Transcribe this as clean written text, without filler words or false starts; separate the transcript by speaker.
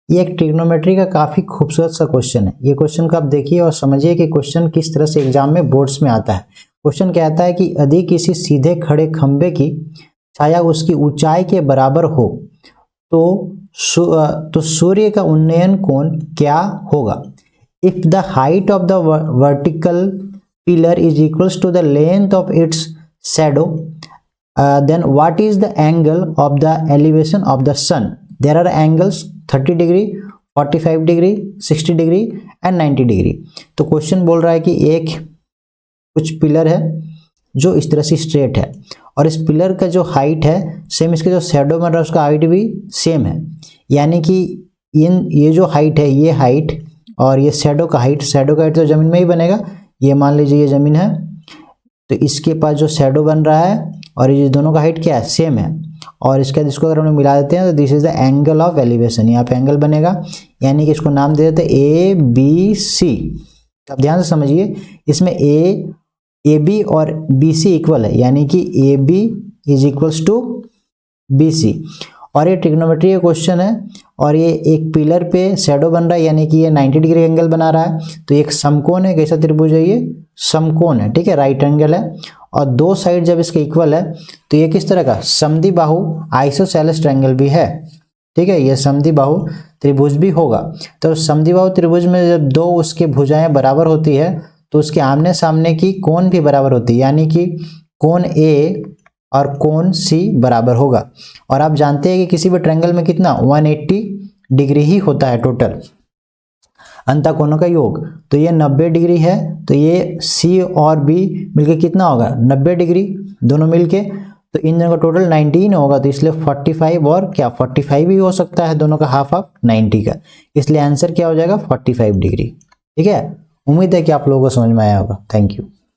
Speaker 1: ये एक ट्रिग्नोमेट्री का काफी खूबसूरत सा क्वेश्चन है। ये क्वेश्चन को आप देखिए और समझिए कि क्वेश्चन किस तरह से एग्जाम में बोर्ड्स में आता है। क्वेश्चन कहता है कि यदि किसी सीधे खड़े खंबे की छाया उसकी ऊंचाई के बराबर हो तो सूर्य का उन्नयन कोण क्या होगा? If the height of the vertical pillar is equals to the length of its shadow, then what is the angle of the elevation of the sun? There are angles 30 degree, 45 degree, 60 degree and 90 degree. तो question बोल रहा है कि एक कुछ pillar है जो इस तरह से स्ट्रेट है और इस पिलर का जो हाइट है सेम, इसके जो शैडो बन रहा है उसका हाइट भी सेम है। यानी कि ये जो हाइट है, ये हाइट और ये शैडो का हाइट तो जमीन में ही बनेगा। ये मान लीजिए ये जमीन है तो इसके पास जो शैडो बन रहा है और ये दोनों का हाइट क्या है, सेम है। और इसके बाद इसको अगर हम मिला देते हैं तो this is the angle of elevation. यहाँ पे एंगल बनेगा, यानी कि इसको नाम दे देते हैं ए बी सी। अब ध्यान से समझिए, इसमें ए बी और बी सी इक्वल है, यानी कि A B is equals to B C. और ये ट्रिग्नोमेट्री का क्वेश्चन है और ये एक पिलर पे शैडो बन रहा है, यानी कि ये 90 डिग्री एंगल बना रहा है। तो एक समकोण है, कैसा त्रिभुज है ये? समकोण है, ठीक है, राइट एंगल है। और दो साइड जब इसके इक्वल है तो ये किस तरह का? समद्विबाहु आइसोसेलेस ट्रायंगल भी है, ठीक है, ये समद्विबाहु त्रिभुज भी होगा। तो समद्विबाहु त्रिभुज में जब दो उसके भुजाएं बराबर होती है तो उसके आमने सामने की कोण भी बराबर होती है, यानी कि कोण ए और कोण सी बराबर होगा। और आप जानते हैं कि किसी भी ट्रायंगल में कितना 180 डिग्री ही होता है टोटल अंतःकोणों का योग। तो ये 90 डिग्री है, तो ये सी और बी मिलके कितना होगा? 90 डिग्री दोनों मिलके। तो इन दोनों का टोटल 19 होगा, तो इसलिए 45 और क्या 45 भी हो सकता है, दोनों का हाफ ऑफ 90 का। इसलिए आंसर क्या हो जाएगा? 45 डिग्री। ठीक है, उम्मीद है कि आप लोगों को समझ में आया होगा। Thank you.